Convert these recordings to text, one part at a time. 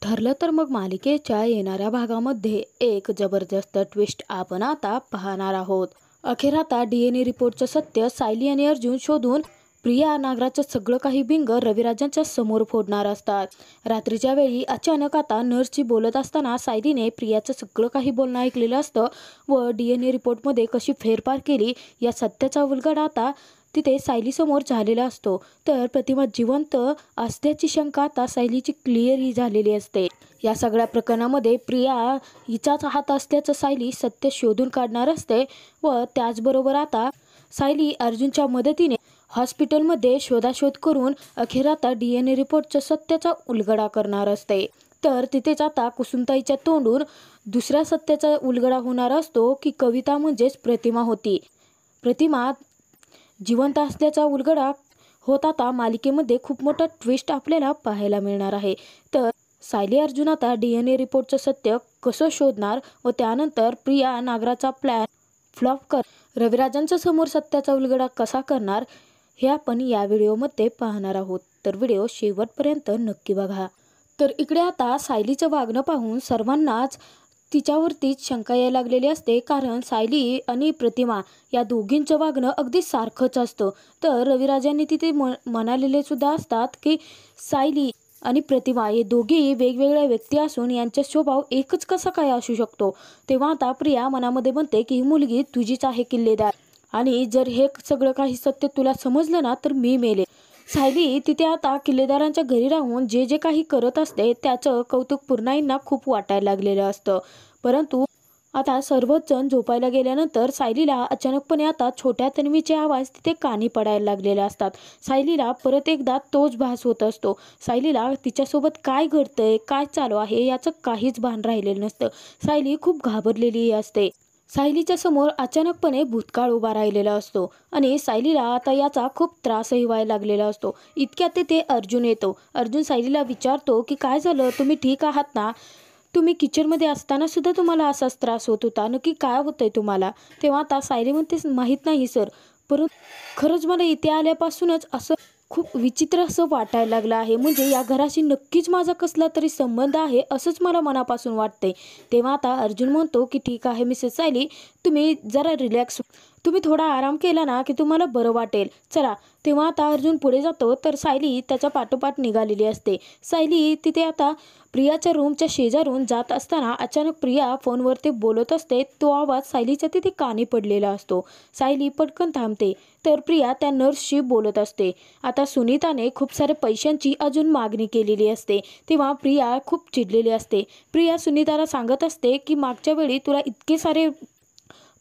ठरलं तर मग मालिकेच्या येणाऱ्या भागामध्ये एक जबरदस्त ट्विस्ट आपण आता पाहणार आहोत। अखेर आता DNA रिपोर्टचं सत्य सायली आणि अर्जुन शोधून प्रिया नागराचं सगळं काही बिंग रविराजांच्या समोर फोडणार असतात। रात्रीच्या वेळी अचानक आता नर्सची बोलत असताना सायलीने प्रियाचं सगळं काही बोलणं ऐकलेलं असतं व DNA रिपोर्टमध्ये कशी फेरफार केली या सत्याचा उलगडा आता तिथे सायलीसमोर झालेला असतो। तर प्रतिमा जिवंत असल्याची शंका आता सायलीची क्लिअर झालेली असते। या सगळ्या प्रकरणामध्ये प्रिया हिचाच हात असल्याचं सायली सत्य शोधून काढणार असते व त्याचबरोबर आता सायली अर्जुनच्या मदतीने हॉस्पिटलमध्ये शोधाशोध करून अखेर आता DNA रिपोर्टच्या सत्याचा उलगडा करणार असते। तर तिथेच आता कुसुमताईच्या तोंडून दुसऱ्या सत्याचा उलगडा होणार असतो की कविता म्हणजेच प्रतिमा होती। प्रतिमा जिवंत असल्याचा उलगडा होत आता मालिकेमध्ये खूप मोठा ट्विस्ट आपल्याला पाहायला मिळणार आहे। तर सायली अर्जुन आता DNA रिपोर्टचं सत्य कसं शोधणार व त्यानंतर प्रिया नागराचा प्लॅन फ्लॉप कर रविराजांच्या समोर सत्याचा उलगडा कसा करणार हे आपण या व्हिडिओमध्ये पाहणार आहोत। तर व्हिडिओ शेवटपर्यंत नक्की बघा। तर इकडे आता सायलीचं वागणं पाहून सर्वांनाच तिच्यावरतीच शंका यायला लागलेली असते, कारण सायली आणि प्रतिमा या दोघींचं वागणं अगदी सारखंच असतं। तर रविराजांनी तिथे म्हणालेले सुद्धा असतात की सायली आणि प्रतिमा हे दोघेही वेगवेगळ्या व्यक्ती असून यांचा स्वभाव एकच कसा काय असू शकतो। तेव्हा आता प्रिया मनामध्ये म्हणते की ही मुलगी तुझीच आहे किल्लेदार, आणि जर हे सगळं काही सत्य तुला समजलं ना तर मी मेले। सायली तिथे आता किल्लेदारांच्या घरी राहून जे जे काही करत असते त्याचं कौतुक पूर्णाईंना खूप वाटायला लागलेलं असतं। परंतु आता सर्वच जण झोपायला गेल्यानंतर सायलीला अचानकपणे आता छोट्या तन्वीचे आवाज तिथे कानी पडायला लागलेले असतात। सायलीला परत एकदा तोच भास होत असतो। सायलीला तिच्यासोबत काय घडतंय, काय चालू आहे याचं काहीच भान राहिलेलं नसतं। सायली खूप घाबरलेली असते। सायलीच्या समोर अचानकपणे भूतकाळ उभा राहिलेला असतो आणि सायलीला आता याचा खूप त्रासही व्हायला लागलेला असतो। इतक्यात तिथे अर्जुन येतो। अर्जुन सायलीला विचारतो की काय झालं, तुम्ही ठीक आहात ना? तुम्ही किचनमध्ये असताना सुद्धा तुम्हाला असाच त्रास होत होता, नक्की काय होतंय तुम्हाला? तेव्हा आता सायली म्हणते माहीत नाही सर, परंतु खरंच मला इथे आल्यापासूनच असं खूप विचित्र असं वाटायला लागलं आहे। म्हणजे या घराशी नक्कीच माझा कसला तरी संबंध आहे असंच मला मनापासून वाटतंय। तेव्हा आता अर्जुन म्हणतो की ठीक आहे मिसेस सायली, तुम्ही जरा रिलॅक्स, तुम्ही थोडा आराम केला ना की तुम्हाला बरं वाटेल, चला। तेव्हा आता अर्जुन पुढे जातो तर सायली त्याच्या पाठोपाठ निघालेली असते। सायली तिथे आता प्रियाच्या रूमच्या शेजारून जात असताना अचानक प्रिया फोनवरती बोलत असते। तो आवाज सायलीच्या तिथे कानी पडलेला असतो। सायली पटकन थांबते तर प्रिया त्या नर्सशी बोलत असते। आता सुनीताने खूप सारे पैशांची अजून मागणी केलेली असते। तेव्हा प्रिया खूप चिडलेली असते। प्रिया सुनीताला सांगत असते की मागच्या वेळी तुला इतके सारे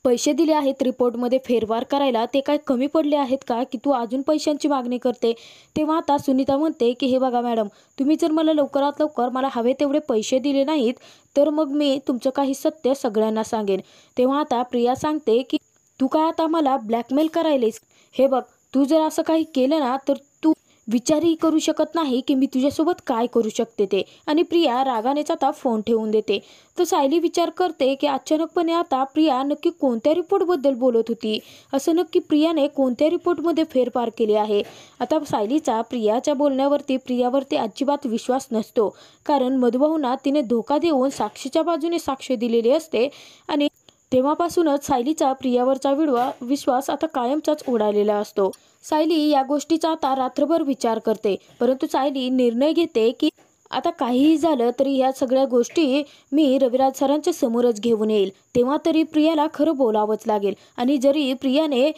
पैसे दिले आहेत रिपोर्टमध्ये फेरफार करायला, ते काय कमी पडले आहेत का की तू अजून पैशांची मागणी करते? तेव्हा आता सुनीता म्हणते की हे बघा मॅडम, तुम्ही जर मला लवकरात लवकर मला हवे तेवढे पैसे दिले नाहीत तर मग मी तुमचं काही सत्य सगळ्यांना सांगेन। तेव्हा आता प्रिया सांगते की तू काय आता मला ब्लॅकमेल करायलेस? हे बघ, तू जर असं काही केलं ना तर तू विचारही करू शकत नाही की मी तुझ्यासोबत काय करू शकते ते। आणि प्रिया रागानेच आता फोन ठेवून देते। तर सायली विचार करते की अचानकपणे आता प्रिया नक्की कोणत्या रिपोर्टबद्दल बोलत होती, असं नक्की प्रियाने कोणत्या रिपोर्टमध्ये फेरफार केले आहे। आता सायलीचा प्रियाच्या प्रियावरती अजिबात विश्वास नसतो, कारण मधुभाऊंना तिने धोका देऊन साक्षीच्या बाजूने साक्ष दिलेली असते आणि तेव्हापासूनच सायलीचा प्रियावरचा विश्वास आता कायमचाच उडालेला असतो। सायली या गोष्टीचा आता रात्रभर विचार करते, परंतु सायली निर्णय घेते की आता काहीही झालं तरी या सगळ्या गोष्टी मी रविराज सरांच्या समोरच घेऊन येईल। तेव्हा तरी प्रियाला खरं बोलावंच लागेल। आणि जरी प्रियाने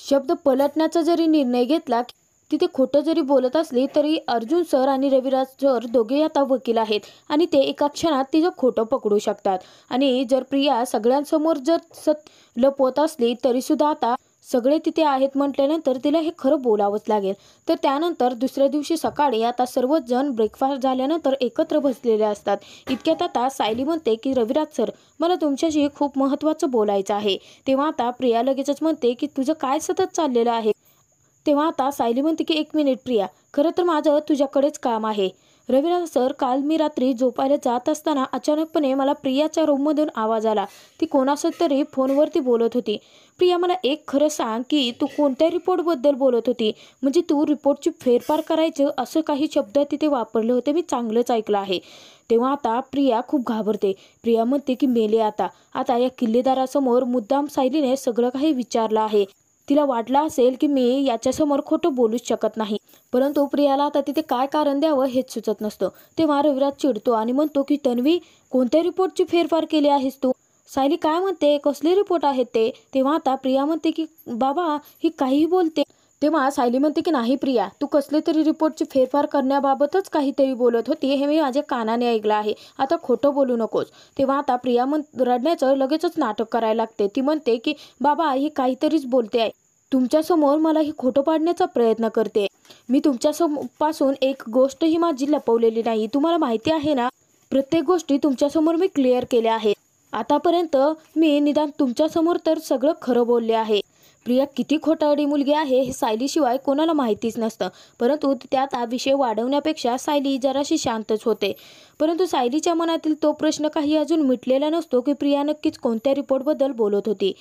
शब्द पलटण्याचा जरी निर्णय घेतला, तिथे खोटं जरी बोलत असली तरी अर्जुन सर आणि रविराज सर दोघे आता वकील आहेत आणि ते एका क्षणात तिचं खोटं पकडू शकतात। आणि जर प्रिया सगळ्यांसमोर जर लपवत असली तरी सुद्धा आता सगळे तिथे आहेत म्हटल्यानंतर तिला हे खरं बोलावंच लागेल। तर त्यानंतर दुसऱ्या दिवशी सकाळी आता सर्वच जण ब्रेकफास्ट झाल्यानंतर एकत्र बसलेले असतात। इतक्यात आता सायली म्हणते की रविराज सर, मला तुमच्याशी खूप महत्त्वाचं बोलायचं आहे। तेव्हा आता प्रिया लगेचच म्हणते की तुझं काय सतत चाललेलं आहे? तेव्हा आता सायली म्हणते की एक मिनिट प्रिया, खरं तर माझं तुझ्याकडेच काम आहे। रविराज सर, काल मी रात्री झोपायला जात असताना अचानकपणे मला प्रियाच्या रूममधून आवाज आला। ती कोणासोबत तरी फोनवरती बोलत होती। प्रिया, मला एक खरं सांग की तू कोणत्या रिपोर्टबद्दल बोलत होती? म्हणजे तू रिपोर्टची फेरफार करायचं असं काही शब्द तिथे वापरले होते, मी चांगलंच ऐकलं आहे। तेव्हा आता प्रिया खूप घाबरते. प्रिया म्हणते की मेले आता. आता या किल्लेदारासमोर मुद्दाम सायलीने सगळं काही विचारलं आहे. तिला वाटलं असेल की मी याच्यासमोर खोटं बोलूच शकत नाही. परंतु प्रियाला आता तिथे काय कारण द्यावं हेच सुचत नसतं. तेव्हा रविराज चिडतो आणि म्हणतो की तन्वी, कोणत्या रिपोर्टची फेरफार केली आहेस तू? सायली काय म्हणते, कसले रिपोर्ट आहेत ते? तेव्हा आता प्रिया म्हणते की बाबा ही काहीही बोलते. तेव्हा सायली म्हणते की नाही प्रिया, तू कसले तरी रिपोर्टची फेरफार करण्याबाबतच काहीतरी बोलत होती, हे मी माझ्या कानाने ऐकलं आहे. आता खोटं बोलू नकोस. तेव्हा आता प्रिया रडण्याचं लगेचच नाटक करायला लागते. ती म्हणते की बाबा ही काहीतरीच बोलते आहे. तुमच्यासमोर मला ही खोटं पाडण्याचा प्रयत्न करते. मी पासून एक गोष्टही माझी लपवलेली नाही. तुम्हाला माहिती आहे ना, प्रत्येक गोष्टी तुमच्यासमोर मी क्लिअर केल्या आहेत. आतापर्यंत मी निदान तुमच्यासमोर तर सगळं खरं बोलले आहे. प्रिया किती खोटारडी मुलगी आहे हे सायलीशिवाय कोणाला माहितीच नसतं. परंतु त्यात हा विषय वाढवण्यापेक्षा सायली जराशी शांतच होते. परंतु सायलीच्या मनातील तो प्रश्न काही अजून मिटलेला नसतो की प्रिया नक्कीच कोणत्या रिपोर्टबद्दल बोलत होती.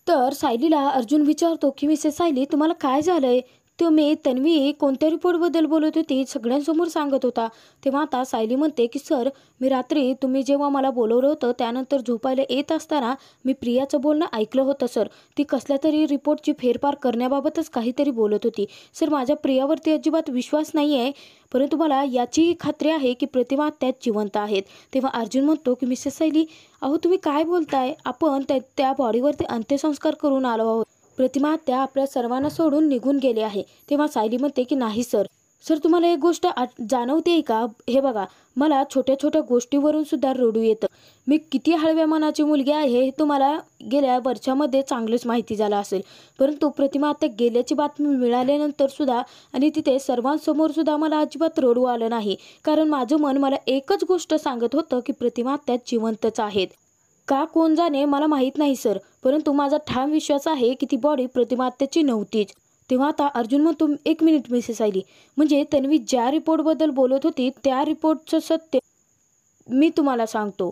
तर सायलीला अर्जुन विचारतो की मिसेस सायली, तुम्हाला काय झालंय? तुम्ही तन्वी कोणत्या रिपोर्टबद्दल बोलत होती सगळ्यांसमोर सांगत होता. तेव्हा आता सायली म्हणते की सर, मी रात्री तुम्ही जेव्हा मला बोलवलं होतं त्यानंतर झोपायला येत असताना मी प्रियाचं बोलणं ऐकलं होतं सर. ती कसल्या तरी रिपोर्टची फेरफार करण्याबाबतच काहीतरी बोलत होती. सर, माझ्या प्रियावरती अजिबात विश्वास नाही आहे, परंतु मला याचीही खात्री आहे की प्रतिमा त्यात जिवंत आहेत. तेव्हा अर्जुन म्हणतो की मिसेस सायली, अहो तुम्ही काय बोलताय? आपण त्या बॉडीवरती अंत्यसंस्कार करून आलो आहोत. प्रतिमा त्या आपल्या सर्वांना सोडून निघून गेले आहे. तेव्हा सायली म्हणते की नाही सर. सर, तुम्हाला एक गोष्ट जाणवते का? हे बघा, मला छोट्या छोट्या गोष्टीवरून सुद्धा रडू येतं. मी किती हळव्या मनाची मुलगी आहे हे तुम्हाला गेल्या वर्षामध्ये चांगलंच माहिती झालं असेल. परंतु प्रतिमा आता गेल्याची बातमी मिळाल्यानंतर सुद्धा आणि तिथे सर्वांसमोर सुद्धा मला अजिबात रडू आलं नाही. कारण माझं मन मला एकच गोष्ट सांगत होतं की प्रतिमा त्यात जिवंतच आहेत. का कोण जाणे मला माहीत नाही सर, परंतु माझा ठाम विश्वास आहे की ती बॉडी प्रतिमा त्याची नव्हतीच. तेव्हा आता अर्जुन म्हणतो, एक मिनिट मिसेस सायली, म्हणजे तन्वी ज्या रिपोर्टबद्दल बोलत होती त्या रिपोर्टचं सत्य मी तुम्हाला सांगतो.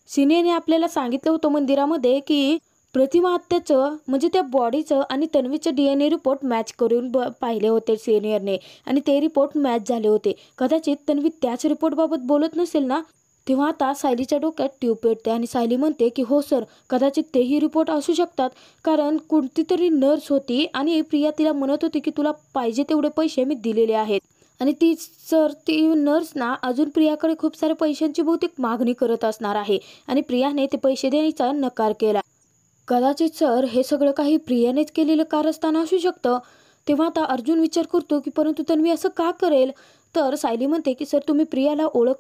सिनेने आपल्याला सांगितलं होतं मंदिरामध्ये की प्रतिमा हत्याचं म्हणजे त्या बॉडीचं आणि तन्वीचं DNA रिपोर्ट मॅच करून पाहिले होते सिनियरने आणि ते रिपोर्ट मॅच झाले होते. कदाचित तन्वी त्याच रिपोर्टबाबत बोलत नसेल ना. तेव्हा आता सायलीच्या डोक्यात ट्यूब पेटते आणि सायली म्हणते की हो सर, कदाचित तेही रिपोर्ट असू शकतात. कारण कोणती तरी नर्स होती आणि प्रिया तिला म्हणत होती की तुला पाहिजे तेवढे पैसे मी दिलेले आहेत. आणि ती नर्स ना अजून प्रियाकडे खूप साऱ्या पैशांची बहुतेक मागणी करत असणार आहे आणि प्रियाने ते पैसे देण्याचा नकार केला. कदाचित सर हे सगळं काही प्रियानेच केलेलं कारस्थान असू शकतं. तेव्हा आता अर्जुन विचार करतो की परंतु तन्वी असं का करेल? तर सायली म्हणते की सर, तुम्ही प्रियाला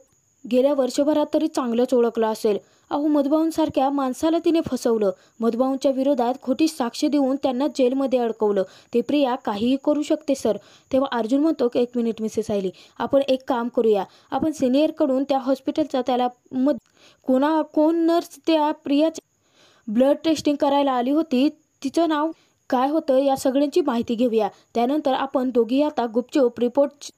गेल्या वर्षभरात तरी चांगलंच ओळखलं असेल. अहो, मधुभाऊंसारख्या माणसाला तिने फसवलं. मधुभाऊंच्या विरोधात खोटी साक्ष देऊन त्यांना जेलमध्ये अडकवलं. ते प्रिया काहीही करू शकते सर. तेव्हा अर्जुन म्हणतो की एक मिनिट मिसेस सायली, आपण एक काम करूया. आपण सिनियरकडून त्या हॉस्पिटलचा त्याला कोण नर्स त्या प्रियाचे ब्लड टेस्टिंग करायला आली होती, तिचं नाव काय होतं या सगळ्यांची माहिती घेऊया. त्यानंतर आपण दोघी आता गुपचूप रिपोर्ट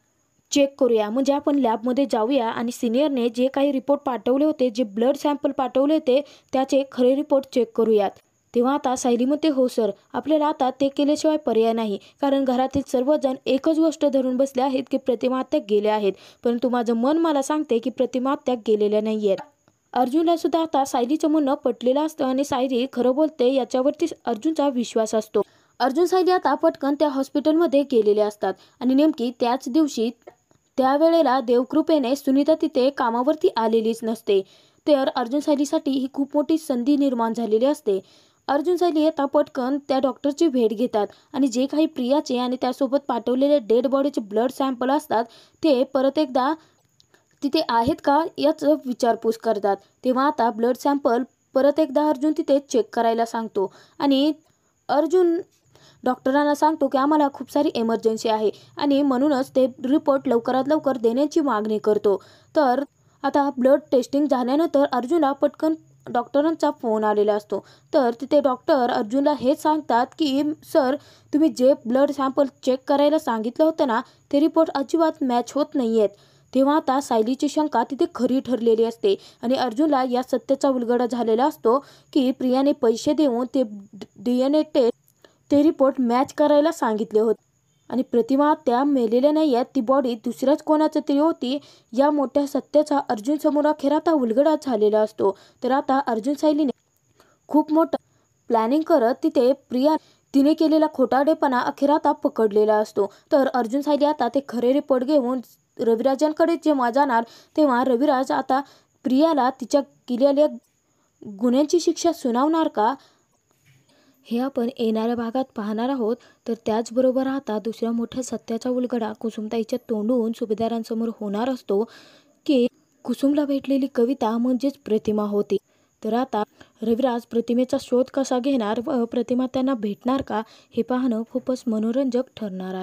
चेक करूया. म्हणजे आपण लॅबमध्ये जाऊया आणि सिनियरने जे काही रिपोर्ट पाठवले होते, जे ब्लड सॅम्पल पाठवले होते त्याचे खरे रिपोर्ट चेक करूयात. तेव्हा आता सायली म्हणते हो सर, आपल्याला आता ते केल्याशिवाय पर्याय नाही. कारण घरातील सर्वजण एकच गोष्ट धरून बसले आहेत की प्रतिमा हत्या गेल्या आहेत. परंतु माझं मन मला सांगते की प्रतिमा हत्या गेलेल्या नाही आहेत. अर्जुनला सुद्धा आता सायलीचं म्हणणं पटलेलं असतं आणि सायली खरं बोलते याच्यावरती अर्जुनचा विश्वास असतो. अर्जुन सायली आता पटकन त्या हॉस्पिटलमध्ये गेलेले असतात आणि नेमकी त्याच दिवशी त्यावेळेला देवकृपेने सुनीता तिथे कामावरती आलेलीच नसते. तर अर्जुन सायलीसाठी ही खूप मोठी संधी निर्माण झालेली असते. अर्जुन सायली आता पटकन त्या डॉक्टरची भेट घेतात आणि जे काही प्रियाचे आणि त्यासोबत पाठवलेले डेड बॉडीचे ब्लड सॅम्पल असतात ते परत एकदा तिथे आहेत का याचं विचारपूस करतात. तेव्हा आता ब्लड सॅम्पल परत एकदा अर्जुन तिथे चेक करायला सांगतो आणि अर्जुन डॉक्टरांना सांगतो की आम्हाला खूप सारी एमर्जन्सी आहे आणि म्हणूनच ते रिपोर्ट लवकरात लवकर देण्याची मागणी करतो. तर आता ब्लड टेस्टिंग झाल्यानंतर अर्जुनला पटकन डॉक्टरांचा फोन आलेला असतो. तर तिथे डॉक्टर अर्जुनला हेच सांगतात की सर, तुम्ही जे ब्लड सॅम्पल चेक करायला सांगितलं होतं ना, ते रिपोर्ट अजिबात मॅच होत नाही आहेत. तेव्हा आता सायलीची शंका तिथे खरी ठरलेली असते आणि अर्जुनला या सत्याचा उलगडा झालेला असतो की प्रियाने पैसे देऊन ते DNA टेस्ट ते रिपोर्ट मॅच करायला सांगितले होते. आणि प्रतिमा त्या मेलेल्या नाही आहेत, ती बॉडी दुसऱ्याच कोणाचं तरी होती. या मोठ्या सत्याचा अर्जुन समोर अखेर आता उलगडा झालेला असतो. तर आता अर्जुन सायलीने खूप मोठं प्लॅनिंग करत तिने केलेला खोटारडेपणा अखेर आता पकडलेला असतो. तर अर्जुन सायली आता ते खरे रिपोर्ट घेऊन रविराजांकडे जेव्हा जाणार तेव्हा रविराज आता प्रियाला तिच्या केलेल्या गुन्ह्यांची शिक्षा सुनावणार का, हे आपण येणाऱ्या भागात पाहणार आहोत. तर त्याचबरोबर आता दुसऱ्या मोठ्या सत्याचा उलगडा कुसुमताईच्या तोंडून सुभेदारांसमोर होणार असतो की कुसुमला भेटलेली कविता म्हणजेच प्रतिमा होती. तर आता रविराज प्रतिमेचा शोध कसा घेणार व प्रतिमा त्यांना भेटणार का, हे पाहणं खूपच मनोरंजक ठरणार आहे.